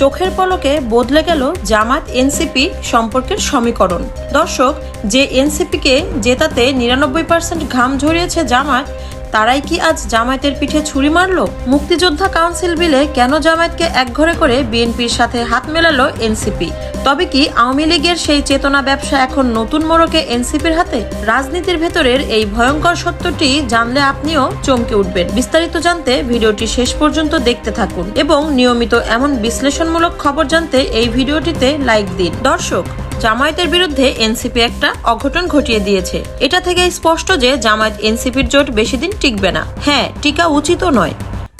চোখের পলকে বদলে গেল জামাত এনসিপি সম্পর্কের সমীকরণ। দর্শক, যে এনসিপিকে জেতাতে ৯৯% ঘাম ঝরিয়েছে জামাত, তারাই কি আজ জামায়াতের পিঠে ছুরি মারল? মুক্তিযোদ্ধা কাউন্সিল বিলে কেন জামায়াতকে একঘরে করে বিএনপির সাথে হাত মেলালো এনসিপি? তবে কি আওয়ামী লীগের সেই চেতনা ব্যবসা এখন নতুন মোড়কে এনসিপির হাতে? রাজনীতির ভেতরের এই ভয়ঙ্কর সত্যটি জানলে আপনিও চমকে উঠবেন। বিস্তারিত জানতে ভিডিওটি শেষ পর্যন্ত দেখতে থাকুন এবং নিয়মিত এমন বিশ্লেষণমূলক খবর জানতে এই ভিডিওটিতে লাইক দিন। দর্শক, জামায়াতের বিরুদ্ধে এনসিপি একটা অঘটন ঘটিয়ে দিয়েছে। এটা থেকে স্পষ্ট যে জামায়াত এনসিপির জোট বেশি দিন টিকবে না। হ্যাঁ, টিকা উচিতও নয়।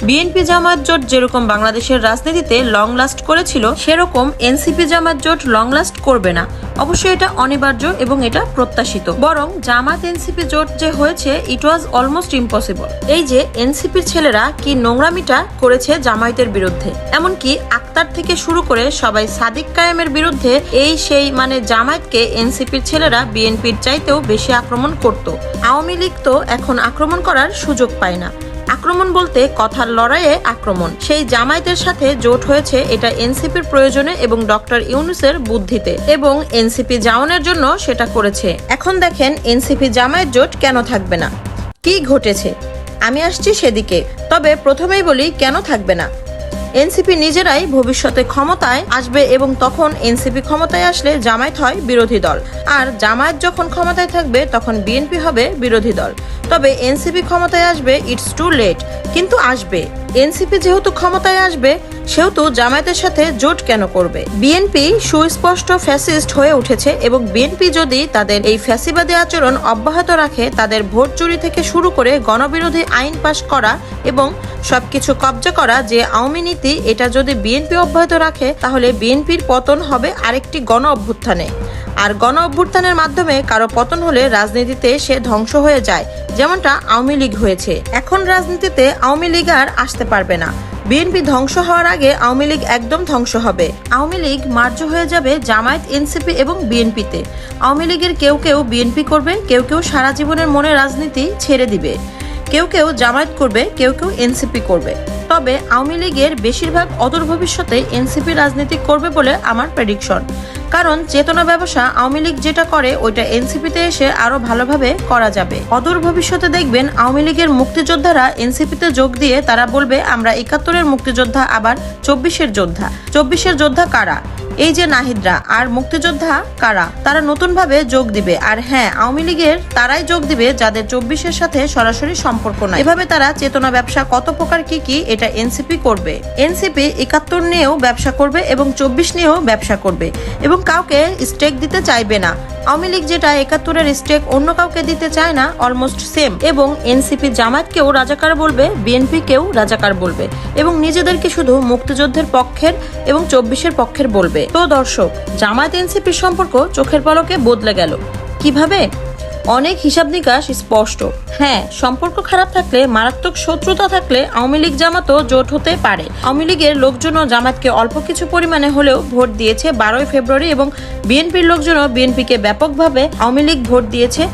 বিএনপি জামায়াত জোট যেরকম বাংলাদেশের রাজনীতিতে লং লাস্ট করেছিল, সেরকম এনসিপি জামায়াত জোট লং লাস্ট করবে না। অবশ্যই এটা অনিবার্য এবং এটা প্রত্যাশিত। বরং জামায়াত এনসিপি জোট যে হয়েছে, ইট ওয়াজ অলমোস্ট ইম্পসিবল। এই যে এনসিপির ছেলেরা কি নোংরামিটা করেছে জামায়াতের বিরুদ্ধে, এমনকি আক্তার থেকে শুরু করে সবাই সাদিক কায়েমের বিরুদ্ধে এই সেই জামায়াতকে এনসিপির ছেলেরা বিএনপির চাইতেও বেশি আক্রমণ করত। আওয়ামী লীগ তো এখন আক্রমণ করার সুযোগ পায় না। আক্রমণ বলতে কথার লড়াইয়ে আক্রমণ। সেই জামায়াতের সাথে জোট হয়েছে এটা এনসিপির প্রয়োজনে এবং ডক্টর ইউনূসের বুদ্ধিতে, এবং এনসিপি জাওনের জন্য সেটা করেছে। এখন দেখেন এনসিপি জামায়াত জোট কেন থাকবে না, কি ঘটেছে। আমি আসছি সেদিকে। তবে প্রথমেই বলি কেন থাকবে না। এনসিপি নিজেরাই ভবিষ্যতে ক্ষমতায় আসবে এবং তখন এনসিপি ক্ষমতায় আসলে জামায়াত হয় বিরোধী দল, আর জামায়াত যখন ক্ষমতায় থাকবে তখন বিএনপি হবে বিরোধী দল। তবে এনসিপি ক্ষমতায় আসবে, ইটস টু লেট, কিন্তু আসবে। এনসিপি যেহেতু ক্ষমতায় আসবে, সেহেতু জামায়াতের সাথে জোট কেন করবে? বিএনপি সুস্পষ্ট ফ্যাসিস্ট হয়ে উঠেছে এবং বিএনপি যদি তাদের এই ফ্যাসিবাদী আচরণ অব্যাহত রাখে, তাদের ভোট চুরি থেকে শুরু করে গণবিরোধী আইন পাশ করা এবং সবকিছু কবজা করা যে আওয়ামী নীতি, এটা যদি বিএনপি অব্যাহত রাখে, তাহলে বিএনপির পতন হবে আরেকটি গণ অভ্যুত্থানে। আর গণ অভ্যুত্থানের মাধ্যমে কারো পতন হলে রাজনীতিতে সে ধ্বংস হয়ে যায়, যেমনটা আওয়ামী লীগ হয়েছে। এখন রাজনীতিতে আওয়ামী লীগ আর আসতে পারবে না। বিএনপি ধ্বংস হওয়ার আগে আওয়ামী লীগ একদম ধ্বংস হবে। আওয়ামী লীগ মার্জ হয়ে যাবে জামায়াত, এনসিপি এবং বিএনপিতে। আওয়ামী লীগের কেউ কেউ বিএনপি করবে, কেউ কেউ সারা জীবনের মনে রাজনীতি ছেড়ে দিবে, কেউ কেউ জামায়াত করবে, কেউ কেউ এনসিপি করবে। তবে আওয়ামী লীগের বেশিরভাগ অদূর ভবিষ্যতে এনসিপি রাজনীতি করবে বলে আমার প্রেডিকশন। কারণ চেতনা ব্যবসা আওয়ামী লীগ যেটা করে, ওইটা এনসিপিতে এসে আরো ভালোভাবে করা যাবে। অদূর ভবিষ্যতে দেখবেন আওয়ামী লীগের মুক্তিযোদ্ধারা এনসিপিতে যোগ দিয়ে তারা বলবে, আমরা ৭১-এর মুক্তিযোদ্ধা, আবার ২৪-এর যোদ্ধা। ২৪-এর যোদ্ধা কারা? এই যে নাহিদরা। আর মুক্তিযোদ্ধা কারা? তারা নতুন ভাবে যোগ দিবে। আর হ্যাঁ, আওয়ামী লীগের তারাই যোগ দিবে যাদের ২৪-এর সাথে সরাসরি সম্পর্ক নাই। এভাবে তারা চেতনা ব্যবসা কত প্রকার কি এটা এনসিপি করবে। এনসিপি ৭১ নিয়েও ব্যবসা করবে এবং ২৪ নিয়েও ব্যবসা করবে এবং কাউকে স্টেক দিতে চাইবে না। আওয়ামী লীগ যেটা ৭১-এর স্টেক অন্য কাউকে দিতে চায় না, অলমোস্ট সেম। এবং এনসিপি জামায়াতকেও রাজাকার বলবে, বিএনপিকেও রাজাকার বলবে এবং নিজেদেরকে শুধু মুক্তিযুদ্ধের পক্ষের এবং ২৪-এর পক্ষের বলবে। তো দর্শক, জামায়াত এনসিপির সম্পর্ক চোখের পলকে বদলে গেল। কিভাবে? অনেক হিসাব নিকাশ স্পষ্ট। হ্যাঁ, সম্পর্ক খারাপ থাকলে, মারাত্মক শত্রুতা থাকলে আওয়ামী লীগ জামাতও জোট হতে পারে। আওয়ামী লীগের লোকজনও জামাতকে অল্প কিছু পরিমাণে হলেও ভোট দিয়েছে ১২ই ফেব্রুয়ারি এবং বিএনপির লোকজনও বিএনপিকে ব্যাপকভাবে আওয়ামী লীগ ভোট দিয়েছে।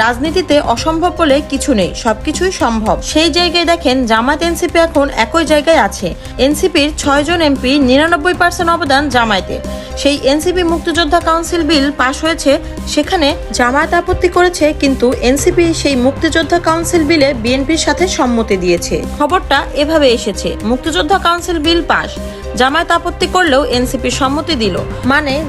রাজনীতিতে অসম্ভব বলে কিছু নেই, সবকিছুই সম্ভব। সেই জায়গায় দেখেন জামায়াত এনসিপি এখন একই জায়গায় আছে। এনসিপির ৬ জন এমপি, ৯৯% অবদান জামায়াতের। সেই এনসিপি মুক্তিযোদ্ধা কাউন্সিল বিল পাশ হয়েছে, সেখানে জামায়াত আপত্তি করেছে, কিন্তু এনসিপি সেই মুক্তিযোদ্ধা কাউন্সিল বিলে বিএনপির সাথে সম্মতি দিয়েছে। খবরটা এভাবে এসেছে, মুক্তিযোদ্ধা কাউন্সিল বিল পাশ, জামায়াত আপত্তি করলেও এনসিপি সম্মতি দিল।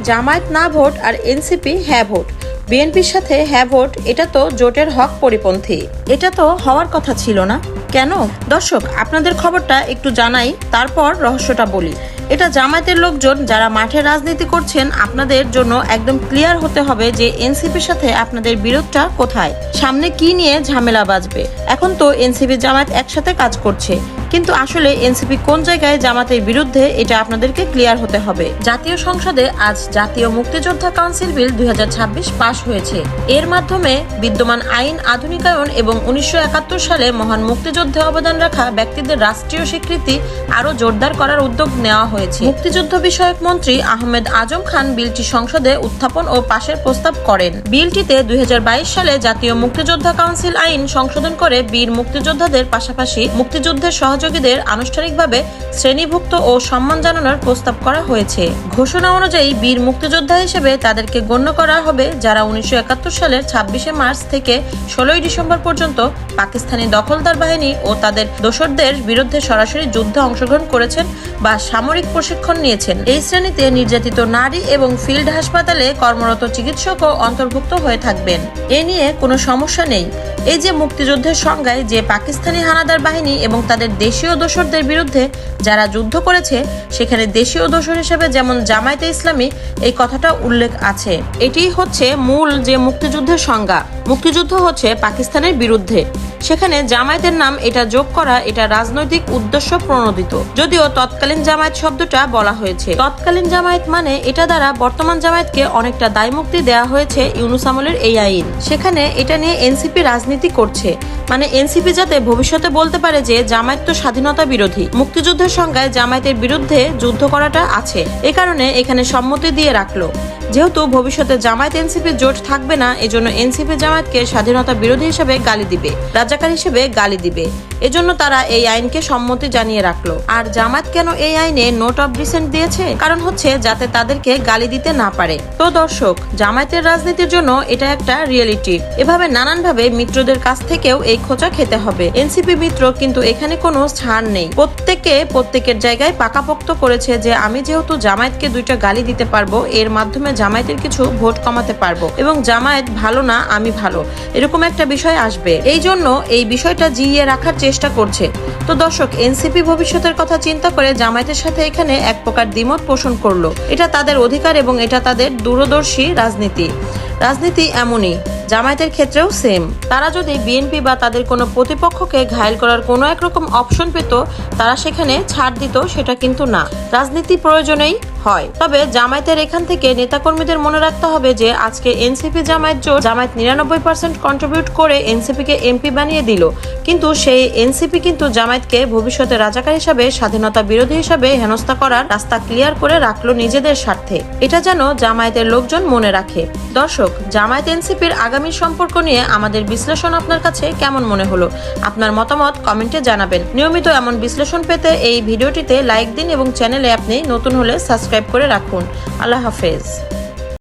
জামায়াত না ভোট আর এনসিপি হ্যাঁ ভোট। বিএনপির সাথে হ্যাঁ ভোট, এটা তো জোটের হক পরিপন্থী। এটা তো হওয়ার কথা ছিল না। কেন? দর্শক, আপনাদের খবরটা একটু জানাই, তারপর রহস্যটা বলি। এটা জামায়াতের লোকজন যারা মাঠে রাজনীতি করছেন, আপনাদের জন্য একদম ক্লিয়ার হতে হবে যে এনসিপির সাথে আপনাদের বিরোধটা কোথায়, সামনে কি নিয়ে ঝামেলা বাজবে। এখন তো এনসিপি জামায়াত একসাথে কাজ করছে, কিন্তু আসলে এনসিপি কোন জায়গায় জামাতের বিরুদ্ধে, এটা আপনাদেরকে ক্লিয়ার হতে হবে। জাতীয় সংসদে আজ জাতীয় মুক্তিযোদ্ধা কাউন্সিল বিল ২০২৬ পাশ হয়েছে। এর মাধ্যমে বিদ্যমান আইন আধুনিকায়ন এবং ১৯৭১ সালে মহান মুক্তিযুদ্ধে অবদান রাখা ব্যক্তিদের রাষ্ট্রীয় স্বীকৃতি আরো জোরদার করার উদ্যোগ নেওয়া হয়েছে। মুক্তিযুদ্ধ বিষয়ক মন্ত্রী আহমেদ আজম খান বিলটি সংসদে উত্থাপন ও পাশের প্রস্তাব করেন। বিলটিতে ২০২২ সালে জাতীয় মুক্তিযোদ্ধা কাউন্সিল আইন সংশোধন করে বীর মুক্তিযোদ্ধাদের পাশাপাশি মুক্তিযুদ্ধের সহযোগী সহযোগীদের আনুষ্ঠানিকভাবে শ্রেণীভুক্ত ও সম্মান জানানোর প্রস্তাব করা হয়েছে। ঘোষণা অনুযায়ী বীর মুক্তিযোদ্ধা হিসেবে তাদেরকে গণ্য করা হবে যারা 1971 সালের 26শে মার্চ থেকে 16ই ডিসেম্বর পর্যন্ত পাকিস্তানি দখলদার বাহিনী ও তাদের দোসরদের বিরুদ্ধে সরাসরি যুদ্ধে অংশগ্রহণ করেছেন বা সামরিক প্রশিক্ষণ নিয়েছেন। এই শ্রেণীতে নির্যাতিত নারী এবং ফিল্ড হাসপাতালে কর্মরত চিকিৎসকও অন্তর্ভুক্ত হয়ে থাকবেন। এ নিয়ে কোনো সমস্যা নেই। এই যে মুক্তিযুদ্ধের সংজ্ঞায় যে পাকিস্তানি হানাদার বাহিনী এবং তাদের দেশীয় দোসরদের বিরুদ্ধে যারা যুদ্ধ করেছে, সেখানে দেশীয় দোসর হিসেবে যেমন জামায়াতে ইসলামী এই কথাটা উল্লেখ আছে। এটি হচ্ছে মূল যে মুক্তিযুদ্ধের সংজ্ঞা। মুক্তিযুদ্ধ হচ্ছে পাকিস্তানের বিরুদ্ধে, সেখানে জামায়াতের নাম এটা যোগ করা এটা রাজনৈতিক উদ্দেশ্য প্রণোদিত। যদিও তৎকালীন জামায়াত শব্দটা বলা হয়েছে। তৎকালীন জামায়াত মানে এটা দ্বারা বর্তমান জামায়াতকে অনেকটা দায়মুক্তি দেওয়া হয়েছে ইউনূস আমলের এই আইন। সেখানে এটা নিয়ে এনসিপি রাজনীতি করছে, মানে এনসিপি যাতে ভবিষ্যতে বলতে পারে যে জামায়াত তো স্বাধীনতা বিরোধী। মুক্তিযুদ্ধের সংজ্ঞায় জামায়াতের বিরুদ্ধে যুদ্ধ করাটা আছে, এ কারণে এখানে সম্মতি দিয়ে রাখলো। যেহেতু ভবিষ্যতে জামায়াত এনসিপি জোট থাকবে না, এজন্য এনসিপি জামায়াতকে স্বাধীনতা বিরোধী হিসেবে গালি দিবে, রাজাকার হিসেবে গালি দিবে। এজন্য তারা এই আইনকে সম্মতি জানিয়ে রাখলো। আর জামায়াত কেন এই আইনে নোট অফ ডিসেন্ট দিয়েছে? কারণ হচ্ছে যাতে তাদেরকে গালি দিতে না পারে। তো দর্শক, জামায়াতের রাজনীতির জন্য এটা একটা রিয়েলিটি। এভাবে নানানভাবে মিত্রদের কাছ থেকেও এই খোঁচা খেতে হবে। এনসিপি মিত্র কিন্তু এখানে কোনো ছাড় নেই। প্রত্যেকের জায়গায় পাকাপোক্ত করেছে যে আমি যেহেতু জামায়াতকে দুইটা গালি দিতে পারবো, এর মাধ্যমে জামায়াতের কিছু ভোট কমাতে পারবো এবং জামায়াত ভালো না আমি ভালো, এরকম একটা বিষয় আসবে। এই জন্য এই বিষয়টা জিইয়ে রাখার চেষ্টা করছে। তো দর্শক, এনসিপি ভবিষ্যতের কথা চিন্তা করে জামায়াতের সাথে এখানে এক প্রকার দ্বিমত পোষণ করলো। এটা তাদের অধিকার এবং এটা তাদের দূরদর্শী রাজনীতি এমনই। জামায়াতের ক্ষেত্রেও সেম। তারা যদি বিএনপি বা তাদের কোনো প্রতিপক্ষকে ঘায়েল করার কোনো একরকম অপশন পেত, তারা সেখানে ছাড় দিত, সেটা কিন্তু না। রাজনীতি প্রয়োজনেই হয়। তবে জামায়াতের এখান থেকে নেতাকর্মীদের মনে রাখতে হবে যে আজকে এনসিপি জামায়াত জোট, জামায়াত 99% কন্ট্রিবিউট করে এনসিপিকে এমপি বানিয়ে দিল, কিন্তু সেই এনসিপি কিন্তু জামায়াতকে ভবিষ্যতে রাজাকার হিসাবে, স্বাধীনতা বিরোধী হিসাবে হেনস্থা করার রাস্তা ক্লিয়ার করে রাখলো নিজেদের স্বার্থে। এটা যেন জামায়াতের লোকজন মনে রাখে। দর্শক, জামায়াত এনসিপির আগামী সম্পর্ক নিয়ে আমাদের বিশ্লেষণ আপনার কাছে কেমন মনে হলো? আপনার মতামত কমেন্টে জানাবেন। নিয়মিত এমন বিশ্লেষণ পেতে এই ভিডিওটিতে লাইক দিন এবং চ্যানেলে আপনি নতুন হলে সাবস্ক্রাইব করে রাখুন। আল্লাহ হাফেজ।